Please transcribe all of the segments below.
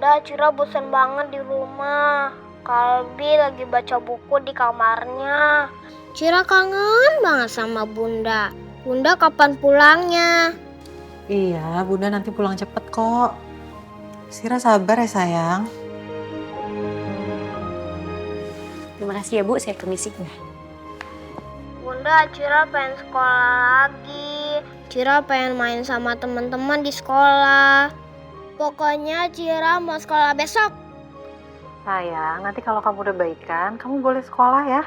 Bunda, Cira bosan banget di rumah. Kalbi lagi baca buku di kamarnya. Cira kangen banget sama Bunda. Bunda kapan pulangnya? Iya, Bunda nanti pulang cepet kok. Sira sabar ya sayang. Terima kasih ya Bu, saya permisi. Bunda, Cira pengen sekolah lagi. Cira pengen main sama teman-teman di sekolah. Pokoknya Cira mau sekolah besok. Sayang, nanti kalau kamu udah baikan, kamu boleh sekolah ya.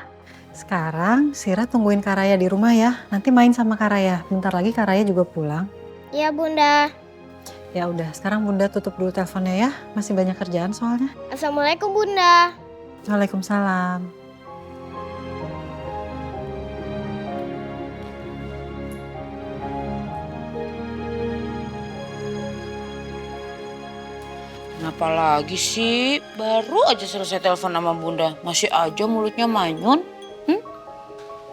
Sekarang Sira tungguin Karaya di rumah ya. Nanti main sama Karaya. Bentar lagi Karaya juga pulang. Iya Bunda. Ya udah, sekarang Bunda tutup dulu teleponnya ya. Masih banyak kerjaan soalnya. Assalamualaikum Bunda. Waalaikumsalam. Kenapa lagi sih? Baru aja selesai telepon sama Bunda. Masih aja mulutnya manyun.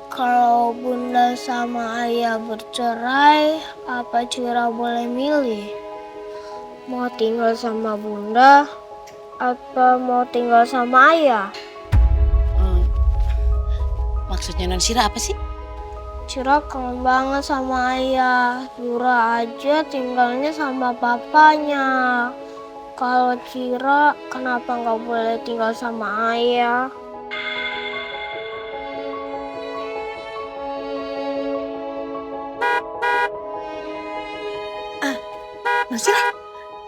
Kalau Bunda sama Ayah bercerai, apa Cira boleh milih? Mau tinggal sama Bunda atau mau tinggal sama Ayah? Maksudnya Non Sira apa sih? Cira kangen banget sama Ayah. Zura aja tinggalnya sama papanya. Kalau Cira, kenapa nggak boleh tinggal sama Ayah? Sira,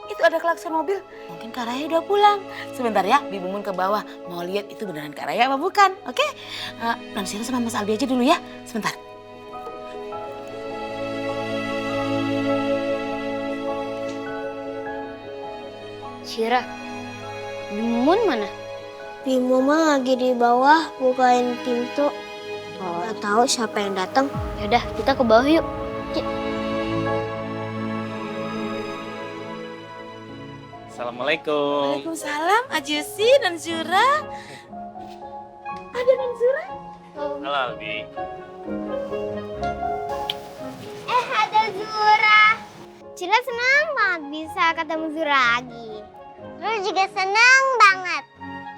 itu ada klakson mobil. Mungkin Kak Raya udah pulang. Sebentar ya, Bibi Mumun ke bawah. Mau lihat itu beneran Kak Raya apa bukan, oke? Non Sira sama Mas Albi aja dulu ya, sebentar. Cira, Bimun mana? Bimun lagi di bawah bukain pintu. Nggak tahu siapa yang datang. Yaudah, kita ke bawah yuk. Assalamualaikum. Waalaikumsalam, Ajusi, Non Zura. Ada Non Zura? Halo Albi. Ada Zura. Cira senang banget bisa ketemu Zura lagi. Zura juga senang banget.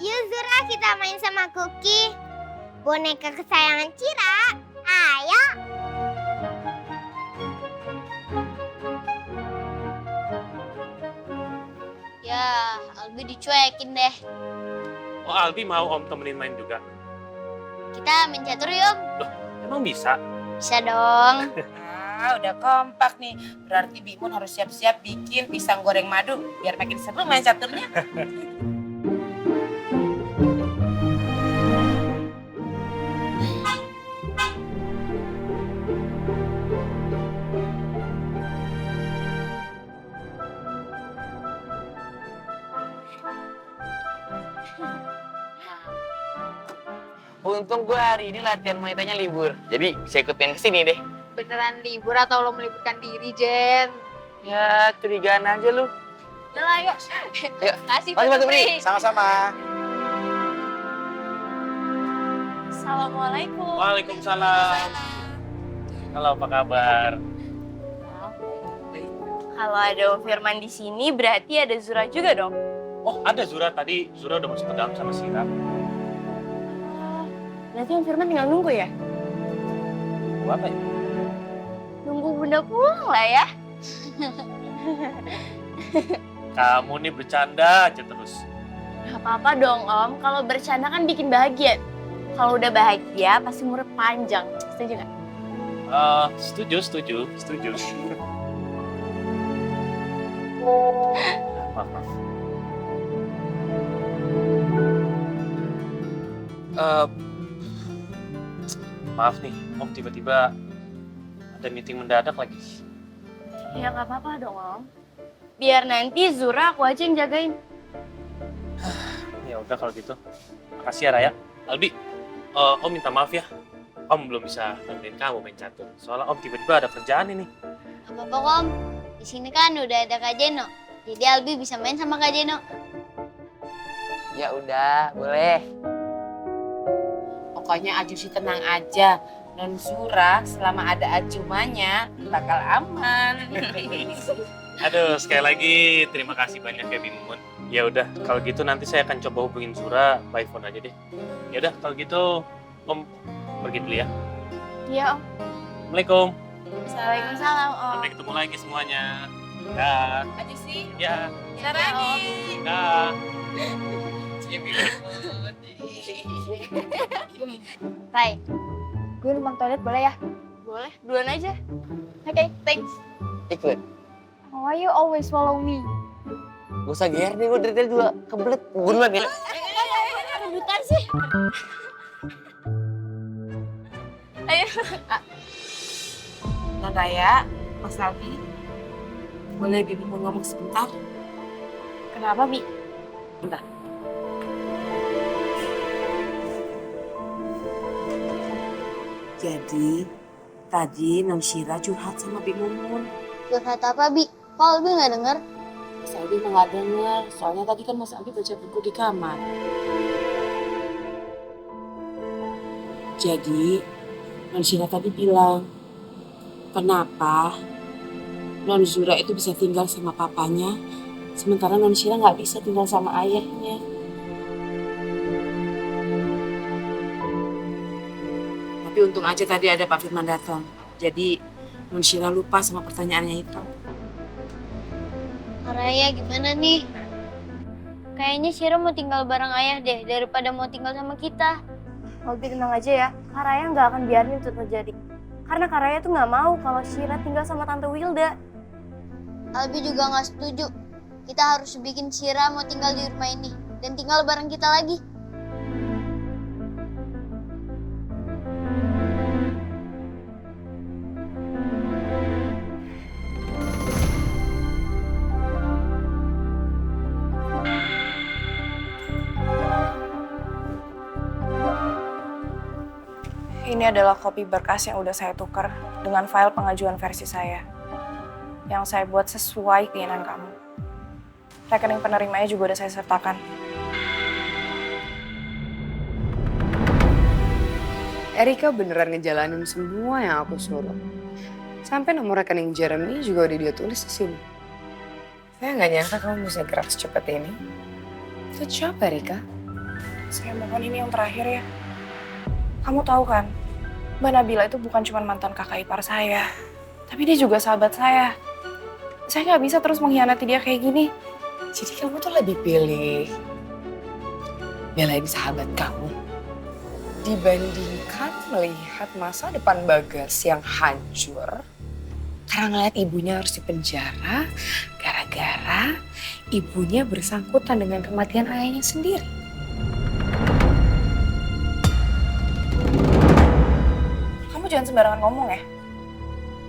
Yuk Zura, kita main sama Kuki. Boneka kesayangan Cira. Ayo. Ya, Albi dicuekin deh. Oh Albi mau Om temenin main juga? Kita main catur yuk. Loh, emang bisa? Bisa dong. Udah kompak nih. Berarti Bimun harus siap-siap bikin pisang goreng madu. Biar makin seru main caturnya. Untung gue hari ini latihan Muay Thai-nya libur. Jadi bisa ikutin kesini deh. Beneran libur atau lo meliburkan diri, Jen? Ya, curigaan aja lu. Udah lah, yuk. Ayo, Kasih bantu Pri. beri. Sama-sama. Assalamualaikum. Waalaikumsalam. Halo, apa kabar? Kalau ada Om Firman di sini, berarti ada Zura juga dong? Oh, ada Zura tadi. Zura udah masuk ke dalam sama Sira. Berarti Om Firman tinggal nunggu ya? Apa ya? Nunggu Bunda pulang lah ya. Kamu nih bercanda aja terus. Gak apa-apa dong Om, kalau bercanda kan bikin bahagia. Kalau udah bahagia pasti umur panjang. Setuju gak? Setuju. Maaf. Maaf nih, Om tiba-tiba ada meeting mendadak lagi. Ya gak apa-apa dong Om. Biar nanti Zura aku aja yang jagain. Ya udah kalau gitu. Makasih ya Raya. Albi, Om minta maaf ya. Om belum bisa nemenin kamu main catur. Soalnya Om tiba-tiba ada kerjaan ini. Gak apa-apa Om. Di sini kan udah ada Kak Jeno. Jadi Albi bisa main sama Kak Jeno. Ya udah, boleh. Pokoknya Aju sih tenang aja. Non Zura selama ada Ajumanya bakal aman. Aduh, sekali lagi terima kasih banyak ya Bimun. Ya udah, kalau gitu nanti saya akan coba hubungin Zura by phone aja deh. Ya udah, kalau gitu Om pergi dulu ya. Iya om. Assalamualaikum. Waalaikumsalam om. Sampai ketemu lagi semuanya. Dah. Aja sih. Ya. Kita lagi. Dah. Ray, gue numpang toilet boleh ya? Boleh, duluan aja. Oke, thanks. Ikut. Why you always follow me? Gak usah GR deh, gue dari tadi juga kebelet. Buruan ya. Rebutan sih. Ayo. Non Raya, Mas Albi, boleh Bibi mau ngomong sebentar? Kenapa, Bi? Bentar. Jadi, tadi Non Shira curhat sama Bi Mumun. Curhat apa, Bi? Kok Albi nggak denger? Mas Albi emang gak denger, soalnya tadi kan Mas Albi baca buku di kamar. Jadi, Non Shira tadi bilang, kenapa Non Zura itu bisa tinggal sama papanya, sementara Non Shira gak bisa tinggal sama ayahnya. Tapi untung aja tadi ada Pak Firman datang. Jadi, Non Shira lupa sama pertanyaannya itu. Raya gimana nih? Kayaknya Shira mau tinggal bareng ayah deh daripada mau tinggal sama kita. Albi tenang aja ya, Kak Raya nggak akan biarin itu terjadi. Karena Kak Raya tuh nggak mau kalau Shira tinggal sama Tante Wilda. Albi juga nggak setuju. Kita harus bikin Shira mau tinggal di rumah ini dan tinggal bareng kita lagi. Ini adalah kopi berkas yang udah saya tukar dengan file pengajuan versi saya. Yang saya buat sesuai keinginan kamu. Rekening penerimanya juga udah saya sertakan. Erika beneran ngejalanin semua yang aku suruh. Sampai nomor rekening Jeremy juga udah dia tulis di sini. Saya nggak nyangka kamu bisa gerak secepat ini. Good job, Erika. Saya mohon ini yang terakhir ya. Kamu tahu kan, Mbak Nabila itu bukan cuma mantan kakak ipar saya. Tapi dia juga sahabat saya. Saya nggak bisa terus mengkhianati dia kayak gini. Jadi kamu tuh lebih pilih belain sahabat kamu dibandingkan melihat masa depan Bagas yang hancur karena ngeliat ibunya harus dipenjara gara-gara ibunya bersangkutan dengan kematian ayahnya sendiri. Kamu jangan sembarangan ngomong ya.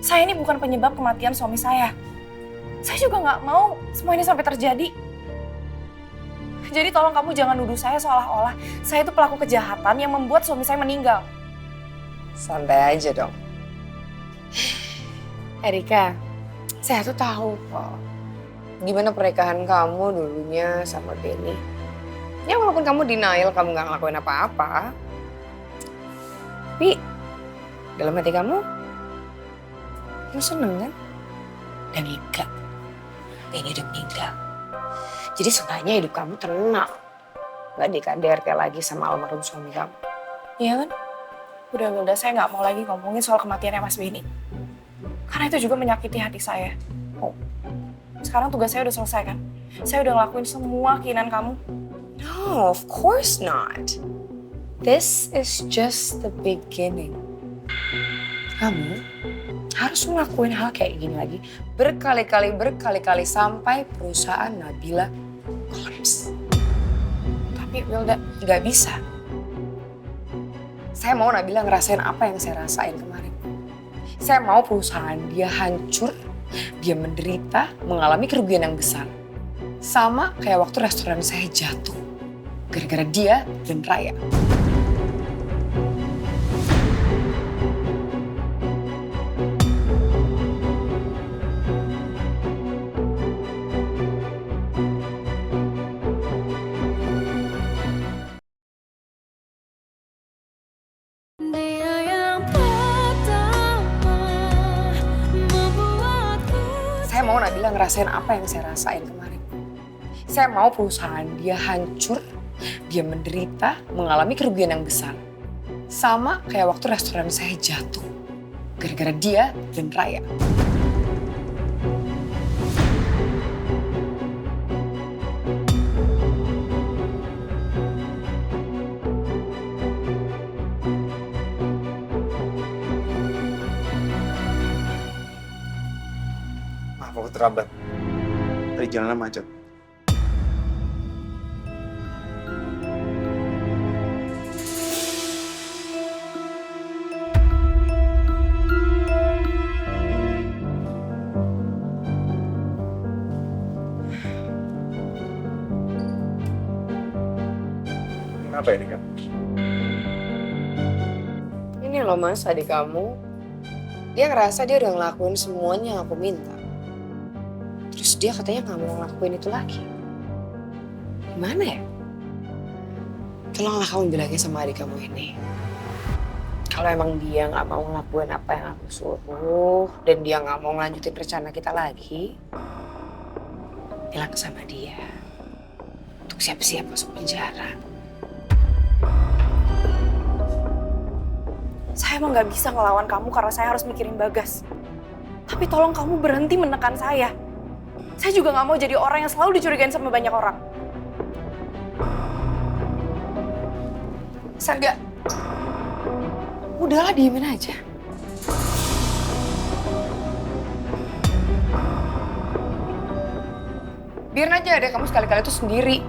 Saya ini bukan penyebab kematian suami saya. Saya juga nggak mau semua ini sampai terjadi. Jadi tolong kamu jangan nuduh saya seolah-olah saya itu pelaku kejahatan yang membuat suami saya meninggal. Santai aja dong. Erika, saya tuh tahu kok gimana pernikahan kamu dulunya sama Benny. Ya walaupun kamu denial, kamu nggak ngelakuin apa-apa. Tapi dalam hati kamu seneng kan? Dan lega. Benny udah meninggal. Jadi seenggaknya hidup kamu tenang. Gak di-KDRT lagi sama almarhum suami kamu. Iya kan? Udah, saya nggak mau lagi ngomongin soal kematiannya Mas Benny. Karena itu juga menyakiti hati saya. Oh, sekarang tugas saya udah selesai kan? Saya udah ngelakuin semua keinginan kamu. No, of course not. This is just the beginning. Kamu harus ngelakuin hal kayak gini lagi berkali-kali sampai perusahaan Nabila kolaps. Tapi Wilda nggak bisa. Saya mau Nabila ngerasain apa yang saya rasain kemarin. Saya mau perusahaan dia hancur, dia menderita, mengalami kerugian yang besar. Sama kayak waktu restoran saya jatuh. Gara-gara dia dan Raya. Saya mau Nabila ngerasain apa yang saya rasain kemarin. Saya mau perusahaan dia hancur, dia menderita, mengalami kerugian yang besar. Sama kayak waktu restoran saya jatuh. Gara-gara dia dan Raya. Maaf aku terlambat. Tadi jalanan macet. Kenapa ini kan? Ini loh mas, adik kamu. Dia ngerasa dia udah ngelakuin semuanya yang aku minta. Terus dia katanya gak mau ngelakuin itu lagi. Gimana ya? Tolonglah kamu bilangnya sama adik kamu ini. Kalau emang dia gak mau ngelakuin apa yang aku suruh, dan dia gak mau ngelanjutin rencana kita lagi, bilang sama dia untuk siap-siap masuk penjara. Saya emang gak bisa ngelawan kamu karena saya harus mikirin Bagas. Tapi tolong kamu berhenti menekan saya. Saya juga gak mau jadi orang yang selalu dicurigain sama banyak orang. Sarga, udahlah diemin aja. Biarin aja deh kamu sekali-kali tuh sendiri.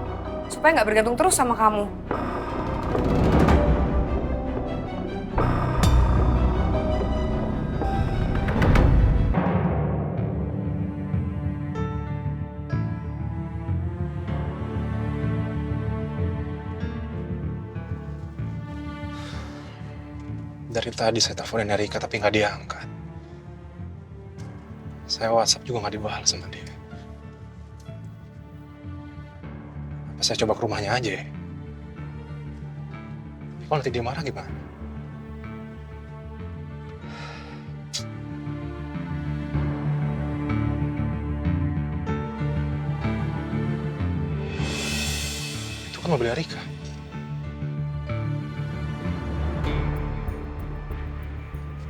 Supaya gak bergantung terus sama kamu. Dari tadi saya teleponin Erika tapi nggak diangkat. Saya WhatsApp juga nggak dibalas sama dia. Apa saya coba ke rumahnya aja ya? Kalau nanti dia marah gimana? Itu kan mobil Erika.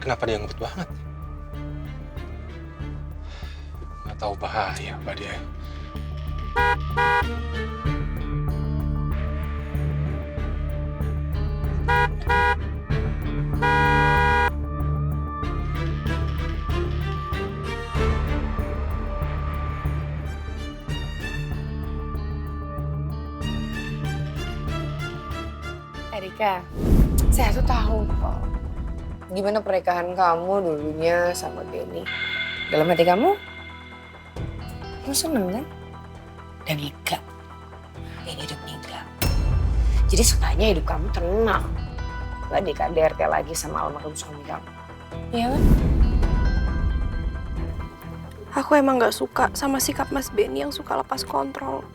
Kenapa dia ngebut banget? Nggak tahu bahaya mbak dia. Erika, saya tuh tahu kok gimana pernikahan kamu dulunya sama Benny. Dalam hati kamu seneng kan? Dan lega. Benny udah meninggal. Jadi seenggaknya hidup kamu tenang. Gak di-KDRT lagi sama almarhum suami kamu. Iya kan? Aku emang gak suka sama sikap Mas Benny yang suka lepas kontrol.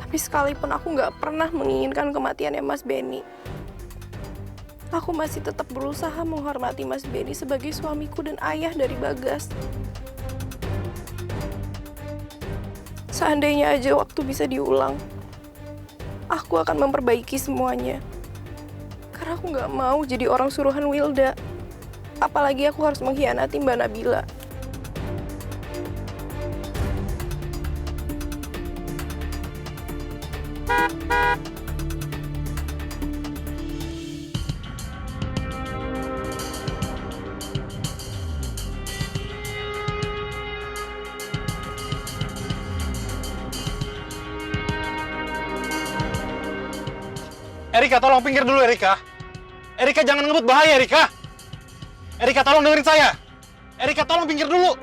Tapi sekalipun aku gak pernah menginginkan kematiannya Mas Benny. Aku masih tetap berusaha menghormati Mas Benny sebagai suamiku dan ayah dari Bagas. Seandainya aja waktu bisa diulang, aku akan memperbaiki semuanya. Karena aku gak mau jadi orang suruhan Wilda. Apalagi aku harus mengkhianati Mbak Nabila. Erika, tolong pinggir dulu Erika. Erika jangan ngebut, bahaya Erika. Erika tolong dengerin saya. Erika tolong pinggir dulu.